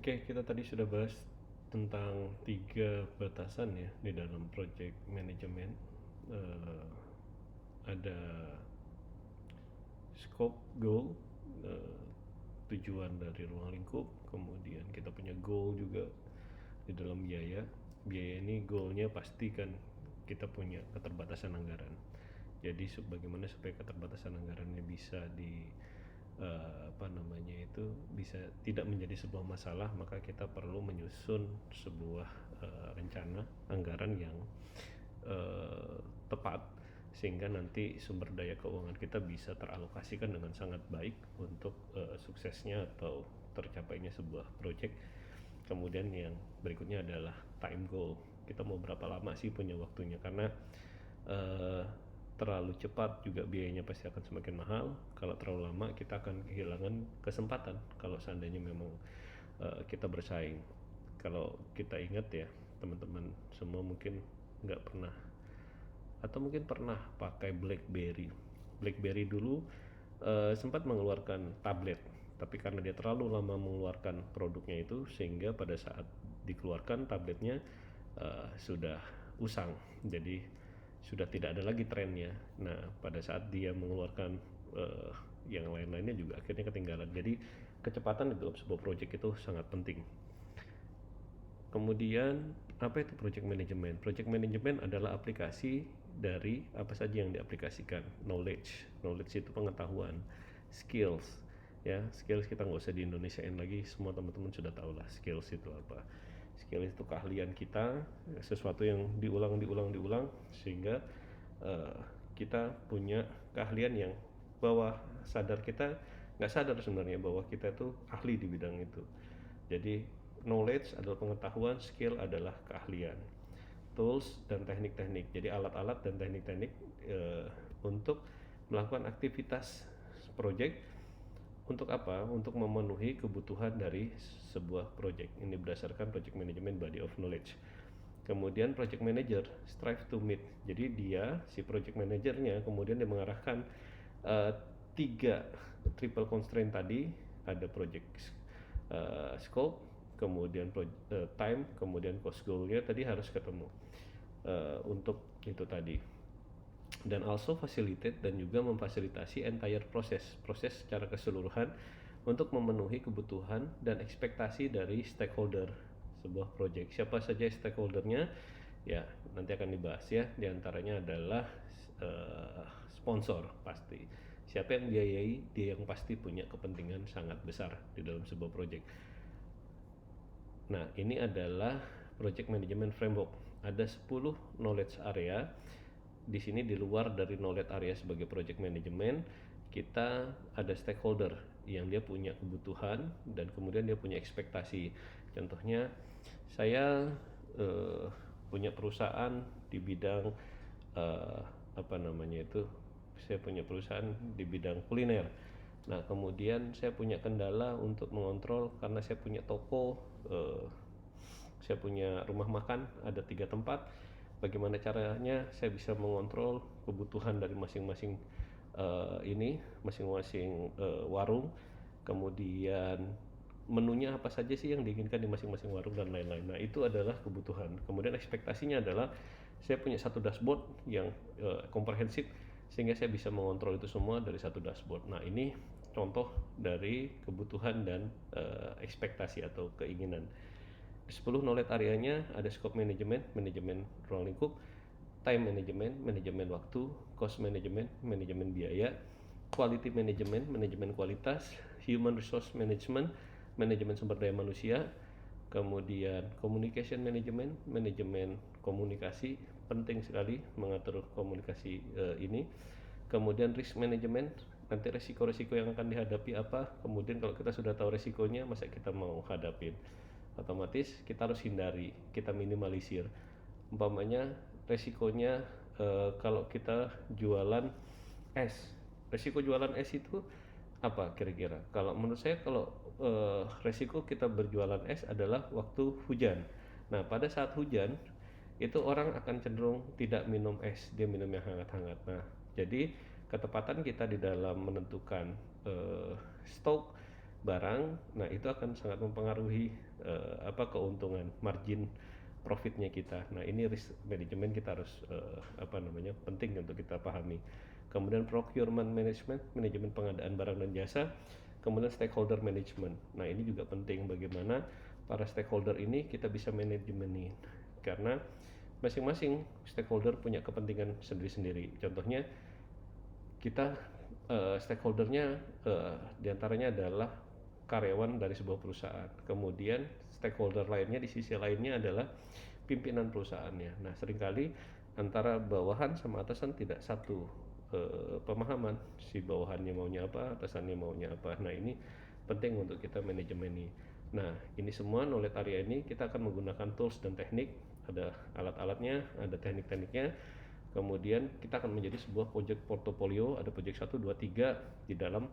Oke, kita tadi sudah bahas tentang 3 batasan ya di dalam project management. Eh, ada scope, goal, eh, tujuan dari ruang lingkup, kemudian kita punya goal juga di dalam biaya. Biaya ini goalnya pastikan kita punya keterbatasan anggaran. Jadi bagaimana supaya keterbatasan anggarannya bisa bisa tidak menjadi sebuah masalah, maka kita perlu menyusun sebuah rencana anggaran yang tepat sehingga nanti sumber daya keuangan kita bisa teralokasikan dengan sangat baik untuk suksesnya atau tercapainya sebuah project. Kemudian yang berikutnya adalah time goal. Kita mau berapa lama sih punya waktunya, karena uh, terlalu cepat juga biayanya pasti akan semakin mahal. Kalau terlalu lama kita akan kehilangan kesempatan kalau seandainya memang kita bersaing. Kalau kita ingat ya, teman-teman semua mungkin nggak pernah atau mungkin pernah pakai BlackBerry. BlackBerry dulu sempat mengeluarkan tablet, tapi karena dia terlalu lama mengeluarkan produknya itu, sehingga pada saat dikeluarkan tabletnya sudah usang, jadi sudah tidak ada lagi trennya. Nah, pada saat dia mengeluarkan yang lain-lainnya juga akhirnya ketinggalan. Jadi kecepatan di dalam sebuah project itu sangat penting. Kemudian apa itu project management? Project management adalah aplikasi dari apa saja yang diaplikasikan. Knowledge itu pengetahuan. Skills, ya, skills kita nggak usah di Indonesiain lagi, semua teman-teman sudah tahu lah skills itu apa. Skills itu keahlian kita, sesuatu yang diulang sehingga kita punya keahlian yang bawah sadar kita nggak sadar sebenarnya bahwa kita itu ahli di bidang itu. Jadi knowledge adalah pengetahuan, skill adalah keahlian. Tools dan teknik-teknik, jadi alat-alat dan teknik-teknik untuk melakukan aktivitas project. Untuk apa? Untuk memenuhi kebutuhan dari sebuah project. Ini berdasarkan project management body of knowledge. Kemudian project manager strive to meet. Jadi dia, si project manajernya, kemudian dia mengarahkan uh, 3 triple constraint tadi. Ada project scope, kemudian time, kemudian cost goalnya tadi harus ketemu untuk itu tadi. Dan also facilitate, dan juga memfasilitasi entire proses secara keseluruhan untuk memenuhi kebutuhan dan ekspektasi dari stakeholder sebuah project. Siapa saja stakeholdernya? Ya, nanti akan dibahas ya. Di antaranya adalah sponsor pasti. Siapa yang biayai? Dia yang pasti punya kepentingan sangat besar di dalam sebuah project. Nah, ini adalah project management framework. Ada 10 knowledge area. Di sini di luar dari knowledge area sebagai project management, kita ada stakeholder yang dia punya kebutuhan dan kemudian dia punya ekspektasi. Contohnya, saya punya perusahaan di bidang eh, apa namanya itu? Saya punya perusahaan di bidang kuliner. Nah, kemudian saya punya kendala untuk mengontrol karena saya punya toko, saya punya rumah makan, ada 3 tempat. Bagaimana caranya saya bisa mengontrol kebutuhan dari masing-masing masing-masing warung, kemudian menunya apa saja sih yang diinginkan di masing-masing warung dan lain-lain. Nah, itu adalah kebutuhan. Kemudian ekspektasinya adalah saya punya satu dashboard yang komprehensif sehingga saya bisa mengontrol itu semua dari satu dashboard. Nah, ini contoh dari kebutuhan dan ekspektasi atau keinginan. 10 knowledge areanya ada scope management, manajemen ruang lingkup, time management, manajemen waktu, cost management, manajemen biaya, quality management, manajemen kualitas, human resource management, manajemen sumber daya manusia, kemudian communication management, manajemen komunikasi, penting sekali mengatur komunikasi ini. Kemudian risk management, nanti resiko-resiko yang akan dihadapi apa, kemudian kalau kita sudah tahu resikonya, masa kita mau hadapin, otomatis kita harus hindari, kita minimalisir. Umpamanya resikonya kalau kita jualan es, resiko jualan es itu apa kira-kira? Kalau menurut saya, kalau resiko kita berjualan es adalah waktu hujan. Nah, pada saat hujan itu orang akan cenderung tidak minum es, dia minum yang hangat-hangat. Nah, jadi ketepatan kita di dalam menentukan stok barang, nah itu akan sangat mempengaruhi keuntungan margin profitnya kita. Nah ini risk management kita harus penting untuk kita pahami. Kemudian procurement management, manajemen pengadaan barang dan jasa. Kemudian stakeholder management. Nah ini juga penting, bagaimana para stakeholder ini kita bisa manajemenin, karena masing-masing stakeholder punya kepentingan sendiri-sendiri. Contohnya kita stakeholdernya diantaranya adalah karyawan dari sebuah perusahaan, kemudian stakeholder lainnya di sisi lainnya adalah pimpinan perusahaannya. Nah seringkali antara bawahan sama atasan tidak satu pemahaman, si bawahannya maunya apa, atasannya maunya apa. Nah ini penting untuk kita manajemen ini. Nah ini semua knowledge area ini kita akan menggunakan tools dan teknik, ada alat-alatnya, ada teknik-tekniknya. Kemudian kita akan menjadi sebuah project portfolio, ada project 1, 2, 3 di dalam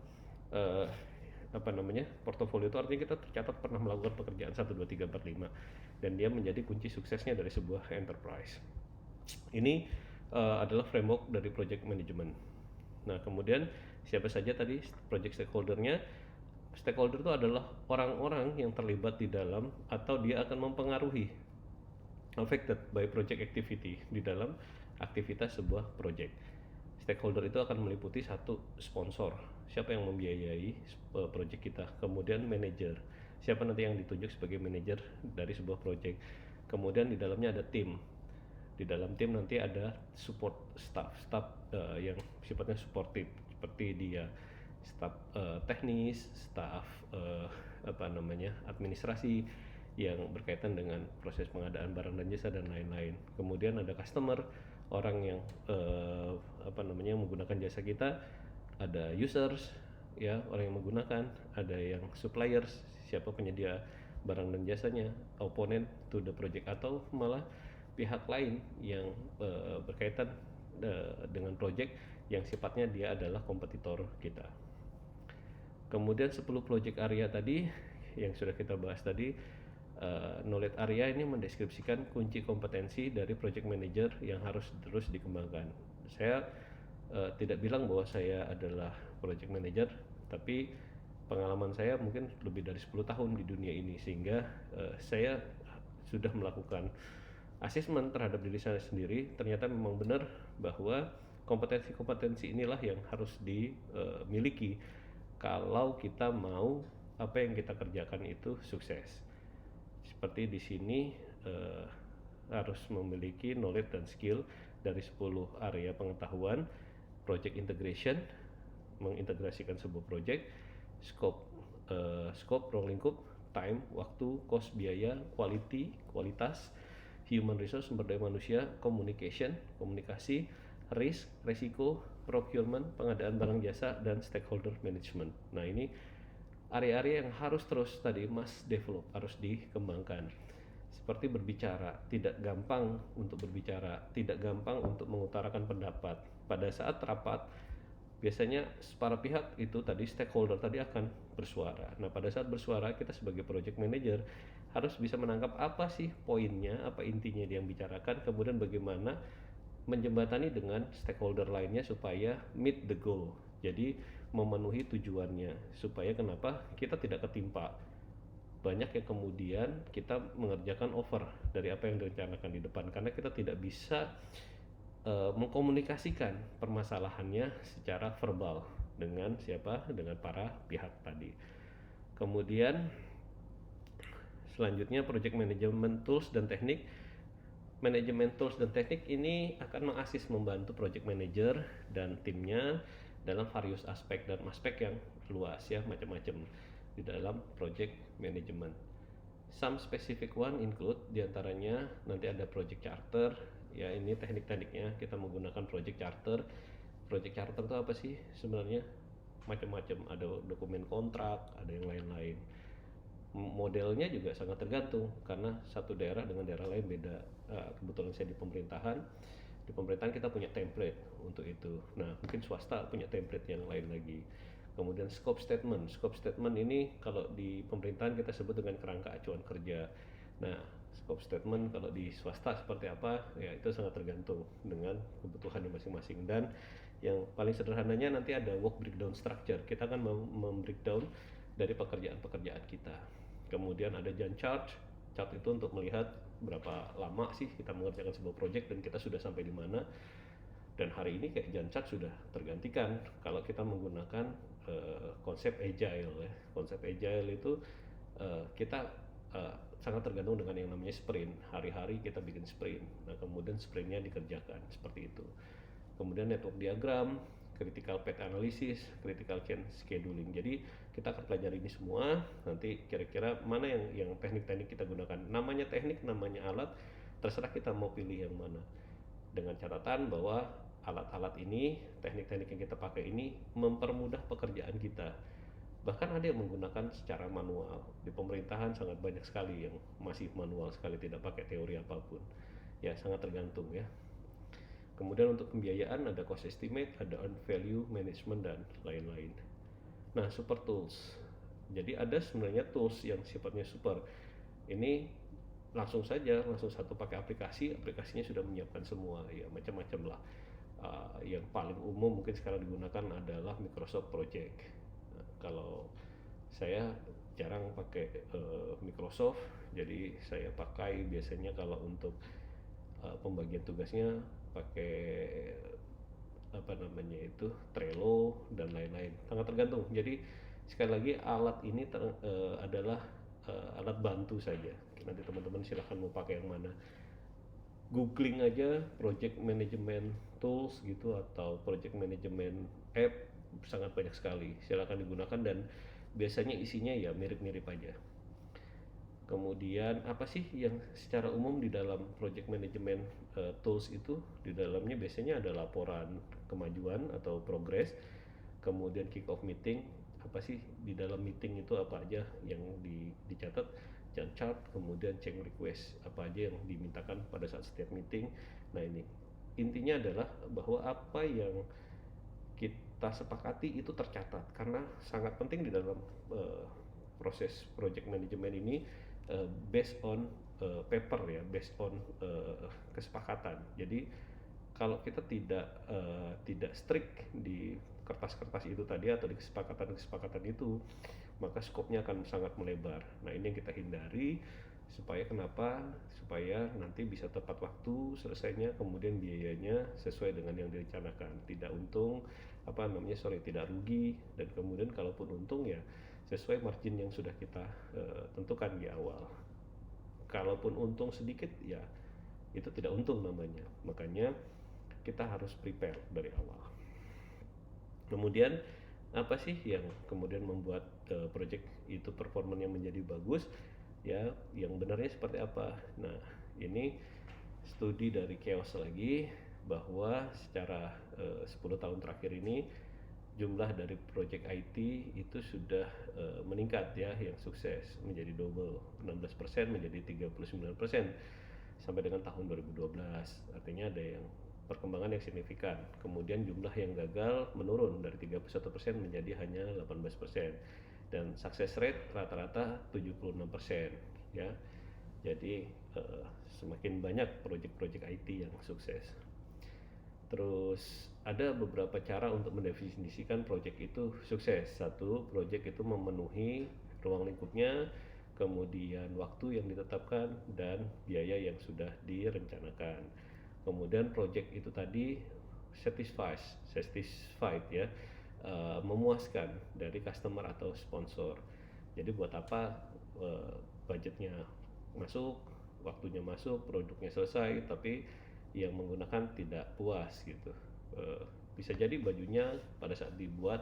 portofolio itu artinya kita tercatat pernah melakukan pekerjaan 1, 2, 3, 4, 5, dan dia menjadi kunci suksesnya dari sebuah enterprise. Ini adalah framework dari project management. Nah kemudian siapa saja tadi project stakeholdernya? Stakeholder itu adalah orang-orang yang terlibat di dalam atau dia akan mempengaruhi, affected by project activity, di dalam aktivitas sebuah project. Stakeholder itu akan meliputi satu, sponsor, siapa yang membiayai project kita, kemudian manager, siapa nanti yang ditunjuk sebagai manager dari sebuah project, kemudian di dalamnya ada tim, di dalam tim nanti ada support staff yang sifatnya supportive, seperti dia staff teknis, staff administrasi yang berkaitan dengan proses pengadaan barang dan jasa dan lain-lain. Kemudian ada customer, orang yang menggunakan jasa kita, ada users ya, orang yang menggunakan, ada yang suppliers, siapa penyedia barang dan jasanya, opponent to the project, atau malah pihak lain yang berkaitan dengan project yang sifatnya dia adalah kompetitor kita. Kemudian 10 project area tadi yang sudah kita bahas tadi, knowledge area ini mendeskripsikan kunci kompetensi dari project manager yang harus terus dikembangkan. Saya tidak bilang bahwa saya adalah project manager, tapi pengalaman saya mungkin lebih dari 10 tahun di dunia ini, sehingga saya sudah melakukan asesmen terhadap diri saya sendiri. Ternyata memang benar bahwa kompetensi-kompetensi inilah yang harus dimiliki kalau kita mau apa yang kita kerjakan itu sukses. Seperti di sini harus memiliki knowledge dan skill dari 10 area pengetahuan. Project integration, mengintegrasikan sebuah project, scope, ruang lingkup, time, waktu, cost, biaya, quality, kualitas, human resource, sumber daya manusia, communication, komunikasi, risk, resiko, procurement, pengadaan barang jasa, dan stakeholder management. Nah ini area-area yang harus terus tadi Mas develop, harus dikembangkan. Seperti berbicara, tidak gampang untuk berbicara, tidak gampang untuk mengutarakan pendapat. Pada saat rapat, biasanya para pihak itu tadi, stakeholder tadi akan bersuara. Nah pada saat bersuara, kita sebagai project manager harus bisa menangkap apa sih poinnya, apa intinya dia yang bicarakan, kemudian bagaimana menjembatani dengan stakeholder lainnya supaya meet the goal, jadi memenuhi tujuannya, supaya kenapa kita tidak ketimpa banyak yang kemudian kita mengerjakan over dari apa yang direncanakan di depan, karena kita tidak bisa mengkomunikasikan permasalahannya secara verbal dengan para pihak tadi. Kemudian selanjutnya project management tools dan teknik. Manajemen tools dan teknik ini akan mengasis, membantu project manager dan timnya dalam various aspek dan aspek yang luas ya, macam-macam di dalam project management. Some specific one include, diantaranya nanti ada project charter ya, ini teknik-tekniknya kita menggunakan project charter. Project charter itu apa sih sebenarnya? Macam-macam, ada dokumen kontrak, ada yang lain-lain. Modelnya juga sangat tergantung karena satu daerah dengan daerah lain beda. Kebetulan saya di pemerintahan kita punya template untuk itu. Nah mungkin swasta punya template yang lain lagi. Kemudian scope statement ini kalau di pemerintahan kita sebut dengan kerangka acuan kerja. Nah scope statement kalau di swasta seperti apa ya, itu sangat tergantung dengan kebutuhan masing-masing. Dan yang paling sederhananya nanti ada work breakdown structure. Kita akan membreakdown dari pekerjaan-pekerjaan kita. Kemudian ada Gantt chart. Chart itu untuk melihat berapa lama sih kita mengerjakan sebuah project dan kita sudah sampai di mana. Dan hari ini kayak Gantt chart sudah tergantikan kalau kita menggunakan konsep agile ya. Konsep agile itu kita sangat tergantung dengan yang namanya sprint. Hari-hari kita bikin sprint. Nah, kemudian sprintnya dikerjakan seperti itu. Kemudian network diagram, critical path analysis, critical chain scheduling. Jadi kita akan pelajari ini semua. Nanti kira-kira mana yang teknik-teknik kita gunakan. Namanya teknik, namanya alat, terserah kita mau pilih yang mana. Dengan catatan bahwa alat-alat ini, teknik-teknik yang kita pakai ini mempermudah pekerjaan kita. Bahkan ada yang menggunakan secara manual. Di pemerintahan sangat banyak sekali yang masih manual sekali, tidak pakai teori apapun. Ya, sangat tergantung ya. Kemudian untuk pembiayaan ada cost estimate, ada earned value management dan lain-lain. Nah, super tools. Jadi ada sebenarnya tools yang sifatnya super. Ini langsung satu pakai aplikasinya sudah menyiapkan semua ya, macam-macam lah. Yang paling umum mungkin sekarang digunakan adalah Microsoft Project. Nah, kalau saya jarang pakai Microsoft, jadi saya pakai biasanya kalau untuk pembagian tugasnya pakai apa namanya itu Trello dan lain-lain, sangat tergantung. Jadi sekali lagi alat ini adalah alat bantu saja. Nanti teman-teman silahkan mau pakai yang mana. Googling aja project management tools gitu atau project management app, sangat banyak sekali, silahkan digunakan dan biasanya isinya ya mirip-mirip aja. Kemudian apa sih yang secara umum di dalam project management tools itu? Di dalamnya biasanya ada laporan kemajuan atau progress, kemudian kick off meeting, apa sih di dalam meeting itu apa aja yang dicatat, Gantt chart, kemudian change request, apa aja yang dimintakan pada saat setiap meeting. Nah, ini intinya adalah bahwa apa yang kita sepakati itu tercatat, karena sangat penting di dalam proses project management ini, based on paper ya, based on kesepakatan. Jadi kalau kita tidak strict di kertas-kertas itu tadi atau di kesepakatan itu, maka skopnya akan sangat melebar. Nah, ini yang kita hindari supaya nanti bisa tepat waktu selesainya, kemudian biayanya sesuai dengan yang direncanakan, tidak tidak rugi, dan kemudian kalaupun untung ya sesuai margin yang sudah kita tentukan di awal. Kalaupun untung sedikit ya itu tidak untung namanya, makanya kita harus prepare dari awal. Kemudian apa sih yang kemudian membuat project itu performanya menjadi bagus ya, yang benarnya seperti apa? Nah, ini studi dari Chaos lagi, bahwa secara 10 tahun terakhir ini jumlah dari project IT itu sudah meningkat ya, yang sukses menjadi double, 16% menjadi 39% sampai dengan tahun 2012. Artinya ada yang perkembangan yang signifikan. Kemudian jumlah yang gagal menurun dari 31% menjadi hanya 18%, dan success rate rata-rata 76% ya. Jadi semakin banyak project-project IT yang sukses. Terus ada beberapa cara untuk mendefinisikan project itu sukses. Satu, project itu memenuhi ruang lingkupnya, kemudian waktu yang ditetapkan, dan biaya yang sudah direncanakan. Kemudian project itu tadi satisfied ya, memuaskan dari customer atau sponsor. Jadi buat apa budgetnya masuk, waktunya masuk, produknya selesai, tapi yang menggunakan tidak puas gitu. Bisa jadi bajunya pada saat dibuat,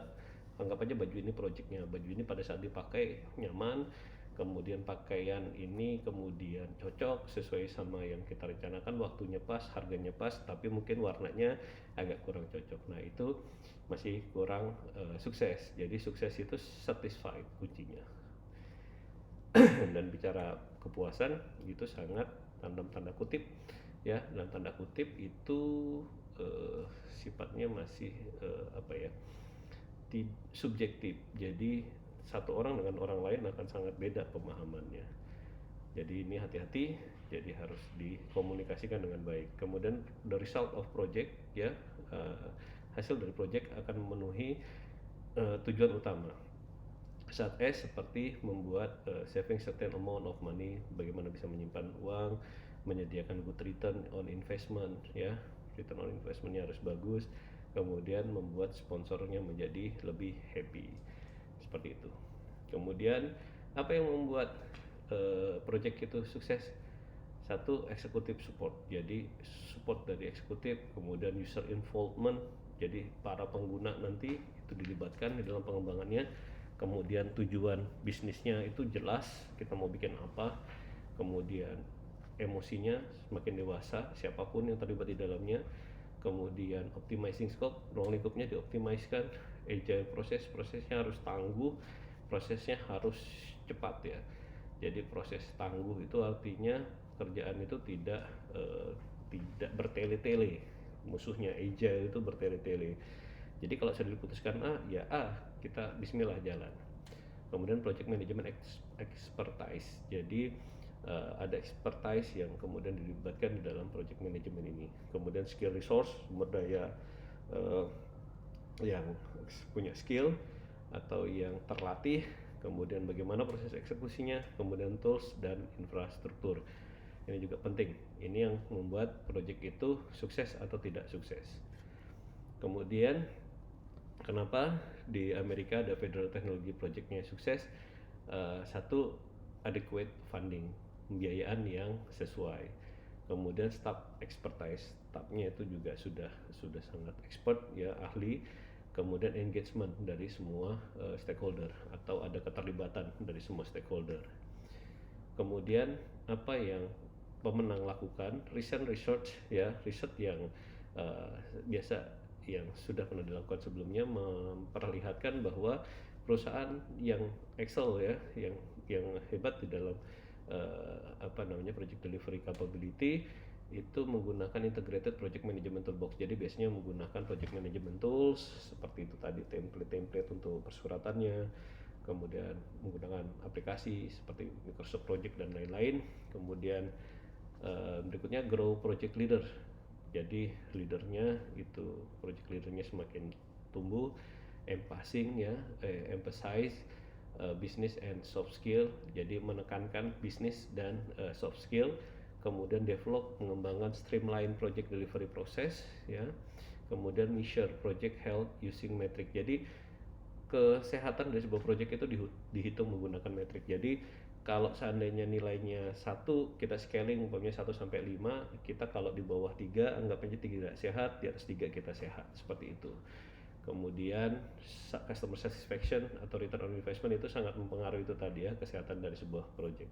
anggap aja baju ini projectnya, baju ini pada saat dipakai nyaman, kemudian pakaian ini kemudian cocok sesuai sama yang kita rencanakan, waktunya pas, harganya pas, tapi mungkin warnanya agak kurang cocok. Nah, itu masih kurang sukses. Jadi sukses itu satisfied kuncinya. Dan bicara kepuasan itu sangat tanda kutip ya, dalam tanda kutip itu sifatnya masih subjektif. Jadi satu orang dengan orang lain akan sangat beda pemahamannya. Jadi ini hati-hati, jadi harus dikomunikasikan dengan baik. Kemudian the result of project ya, hasil dari project akan memenuhi tujuan utama. seperti membuat saving certain amount of money, bagaimana bisa menyimpan uang, menyediakan good return on investment, ya, return on investmentnya harus bagus, kemudian membuat sponsornya menjadi lebih happy, seperti itu. Kemudian apa yang membuat project itu sukses? Satu, eksekutif support, jadi support dari eksekutif, kemudian user involvement, jadi para pengguna nanti itu dilibatkan di dalam pengembangannya, kemudian tujuan bisnisnya itu jelas, kita mau bikin apa, kemudian emosinya semakin dewasa siapapun yang terlibat di dalamnya, kemudian optimizing scope, ruang lingkupnya dioptimiskan, agile prosesnya harus tangguh, prosesnya harus cepat ya. Jadi proses tangguh itu artinya kerjaan itu tidak bertele-tele, musuhnya agile itu bertele-tele. Jadi kalau sudah diputuskan A, ya A, kita bismillah jalan. Kemudian project management expertise, jadi ada expertise yang kemudian dilibatkan di dalam project management ini. Kemudian skill resource, sumber daya yang punya skill atau yang terlatih, kemudian bagaimana proses eksekusinya, kemudian tools dan infrastruktur. Ini juga penting, ini yang membuat project itu sukses atau tidak sukses. Kemudian kenapa di Amerika ada Federal Technology Project-nya sukses? Satu, adequate funding, pembiayaan yang sesuai. Kemudian staff expertise, staffnya itu juga sudah sangat expert ya, ahli. Kemudian engagement dari semua stakeholder atau ada keterlibatan dari semua stakeholder. Kemudian apa yang pemenang lakukan? Recent research ya, riset yang biasa yang sudah pernah dilakukan sebelumnya memperlihatkan bahwa perusahaan yang excel ya, yang hebat di dalam project delivery capability itu menggunakan integrated project management toolbox. Jadi biasanya menggunakan project management tools seperti itu tadi, template untuk persuratannya, kemudian menggunakan aplikasi seperti Microsoft Project dan lain-lain. Kemudian berikutnya grow project leader. Jadi leadernya itu, project leadernya semakin tumbuh, emphasize business and soft skill, jadi menekankan bisnis dan soft skill. Kemudian develop, mengembangkan streamline project delivery process ya. Kemudian measure project health using metric, jadi kesehatan dari sebuah project itu dihitung menggunakan metrik. Jadi kalau seandainya nilainya 1, kita scaling umpamanya 1 sampai 5, kita kalau di bawah 3 anggap aja tidak sehat, di atas 3 kita sehat, seperti itu. Kemudian customer satisfaction atau return on investment itu sangat mempengaruhi itu tadi ya, kesehatan dari sebuah project.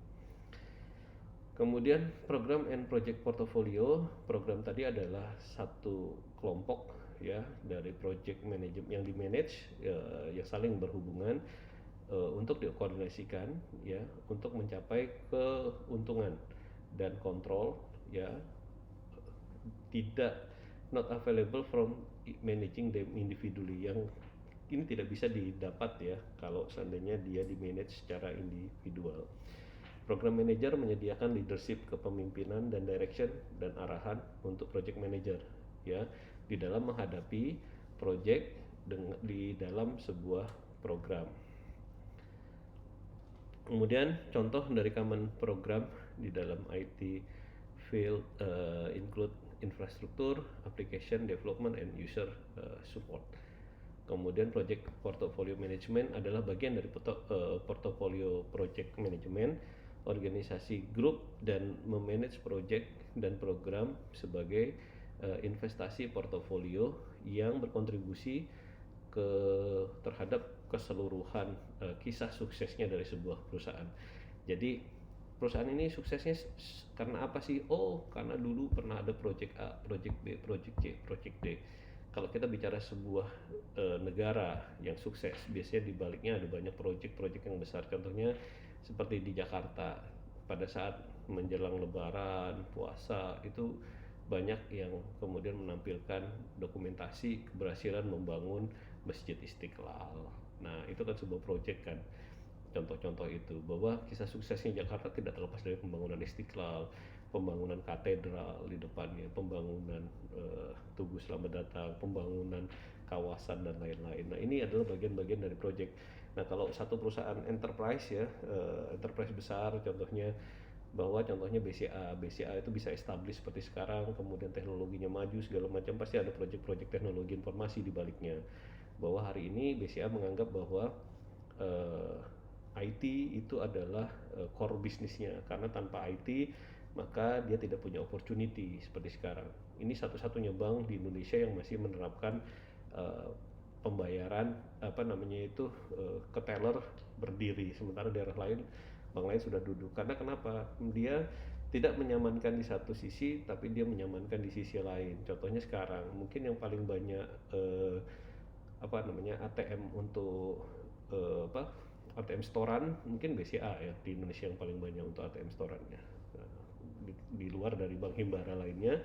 Kemudian program and project portfolio, program tadi adalah satu kelompok ya dari project management yang di manage yang saling berhubungan untuk dikoordinasikan ya untuk mencapai keuntungan dan kontrol ya, tidak not available from managing them individually, yang ini tidak bisa didapat ya kalau seandainya dia di manage secara individual. Program manager menyediakan leadership, kepemimpinan dan direction dan arahan untuk project manager ya di dalam menghadapi project di dalam sebuah program. Kemudian contoh dari common program di dalam IT field include infrastruktur, application development and user support. Kemudian project portfolio management adalah bagian dari portfolio project management, organisasi grup dan memanage project dan program sebagai investasi portofolio yang berkontribusi terhadap keseluruhan kisah suksesnya dari sebuah perusahaan. Jadi perusahaan ini suksesnya karena apa sih? Oh, karena dulu pernah ada project A, project B, project C, project D. Kalau kita bicara sebuah negara yang sukses, biasanya di baliknya ada banyak project-project yang besar. Contohnya seperti di Jakarta pada saat menjelang Lebaran, puasa, itu banyak yang kemudian menampilkan dokumentasi keberhasilan membangun Masjid Istiqlal. Nah, itu kan sebuah project kan. Contoh-contoh itu bahwa kisah suksesnya Jakarta tidak terlepas dari pembangunan Istiqlal, pembangunan katedral di depannya, pembangunan Tugu Selamat Datang, pembangunan kawasan dan lain-lain. Nah, ini adalah bagian-bagian dari project. Nah, kalau satu perusahaan enterprise ya, enterprise besar contohnya, bahwa contohnya BCA itu bisa establish seperti sekarang, kemudian teknologinya maju segala macam, pasti ada proyek-proyek teknologi informasi di baliknya. Bahwa hari ini BCA menganggap bahwa IT itu adalah core bisnisnya, karena tanpa IT maka dia tidak punya opportunity seperti sekarang. Ini satu-satunya bank di Indonesia yang masih menerapkan uh, pembayaran apa namanya itu ke teller berdiri, sementara daerah lain, bank lain sudah duduk. Karena kenapa? Dia tidak menyamankan di satu sisi, tapi dia menyamankan di sisi lain. Contohnya sekarang, mungkin yang paling banyak apa namanya ATM untuk apa ATM storan mungkin BCA ya di Indonesia yang paling banyak untuk ATM storannya. Nah, di luar dari bank himbara lainnya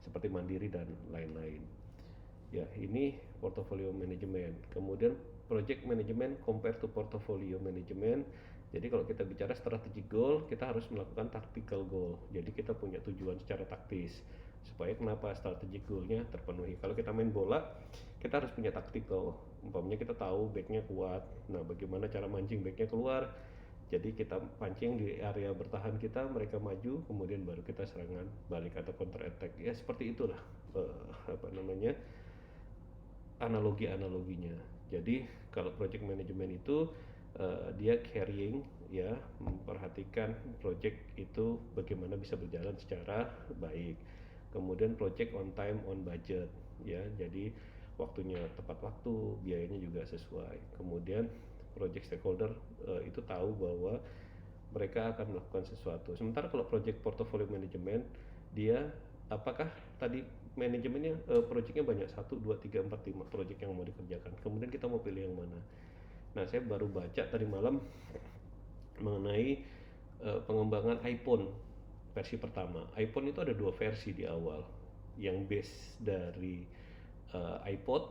seperti Mandiri dan lain-lain. Ya, ini portfolio management. Kemudian project management compare to portfolio management. Jadi kalau kita bicara strategic goal, kita harus melakukan tactical goal. Jadi kita punya tujuan secara taktis supaya kenapa strategic goalnya terpenuhi. Kalau kita main bola, kita harus punya tactical. Umpamanya kita tahu backnya kuat. Nah, bagaimana cara mancing backnya keluar? Jadi kita pancing di area bertahan kita, mereka maju, kemudian baru kita serangan balik atau counter attack. Ya seperti itulah apa namanya analoginya. Jadi kalau project management itu dia carrying ya, memperhatikan project itu bagaimana bisa berjalan secara baik. Kemudian project on time on budget ya. Jadi waktunya tepat waktu, biayanya juga sesuai. Kemudian project stakeholder itu tahu bahwa mereka akan melakukan sesuatu. Sementara kalau project portfolio management, dia apakah tadi manajemennya projectnya banyak 1, 2, 3, 4, 5 project yang mau dikerjakan. Kemudian kita mau pilih yang mana. Nah, saya baru baca tadi malam mengenai pengembangan iPhone versi pertama. iPhone itu ada 2 versi di awal. Yang base dari iPod,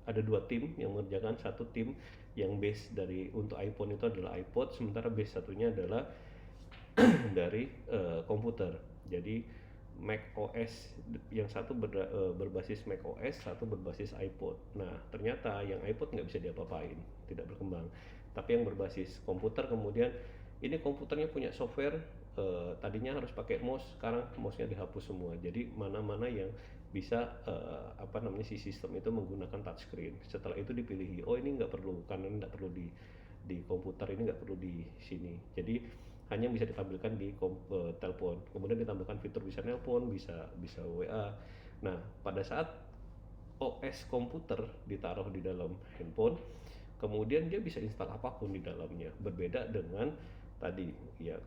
ada 2 tim yang mengerjakan. Satu tim yang base dari untuk iPhone itu adalah iPod, sementara base satunya adalah dari komputer. Jadi Mac OS yang satu berbasis Mac OS, satu berbasis iPod. Nah, ternyata yang iPod nggak bisa diapa-apain, tidak berkembang. Tapi yang berbasis komputer, kemudian ini komputernya punya software, tadinya harus pakai mouse, sekarang mouse-nya dihapus semua. Jadi mana-mana yang bisa apa namanya si sistem itu menggunakan touchscreen. Setelah itu dipilih, oh ini nggak perlu, karena nggak perlu di komputer, ini nggak perlu di sini. Jadi hanya bisa ditampilkan di telepon. Kemudian ditambahkan fitur bisa nelpon, bisa WA. Nah, pada saat OS komputer ditaruh di dalam handphone, kemudian dia bisa install apapun di dalamnya. Berbeda dengan tadi ya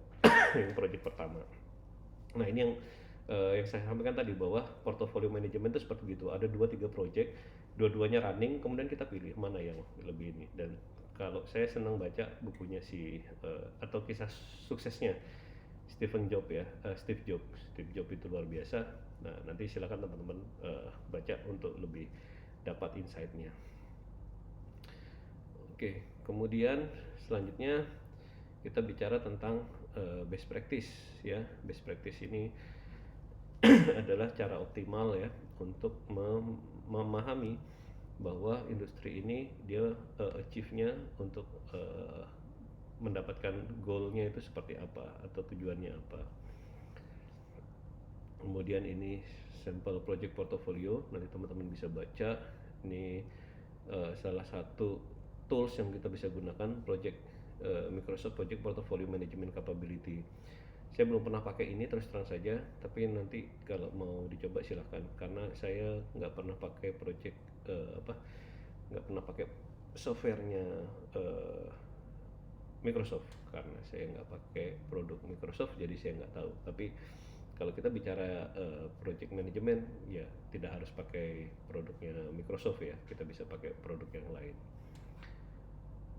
yang project pertama. Nah, ini yang saya sampaikan tadi, bahwa portfolio manajemen itu seperti itu. Ada 2-3 project, dua-duanya running, kemudian kita pilih mana yang lebih ini. Dan kalau saya senang baca bukunya atau kisah suksesnya Steve Jobs itu luar biasa. Nah, nanti silakan teman-teman baca untuk lebih dapat insight-nya. Oke, kemudian selanjutnya kita bicara tentang best practice ya. Best practice ini adalah cara optimal ya untuk memahami bahwa industri ini dia achieve-nya untuk mendapatkan goal-nya itu seperti apa atau tujuannya apa. Kemudian ini sampel project portfolio, nanti teman-teman bisa baca. Ini salah satu tools yang kita bisa gunakan, Microsoft Project Portfolio Management Capability. Saya belum pernah pakai ini terus terang saja, tapi nanti kalau mau dicoba silahkan, karena saya nggak pernah pakai nggak pernah pakai softwarenya Microsoft, karena saya nggak pakai produk Microsoft, jadi saya nggak tahu. Tapi kalau kita bicara project management, ya tidak harus pakai produknya Microsoft ya, kita bisa pakai produk yang lain.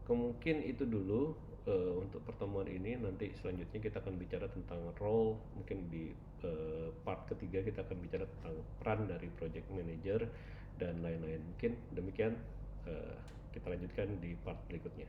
Mungkin itu dulu untuk pertemuan ini. Nanti selanjutnya kita akan bicara tentang role, mungkin di part ketiga kita akan bicara tentang peran dari project manager dan lain-lain. Mungkin demikian, kita lanjutkan di part berikutnya.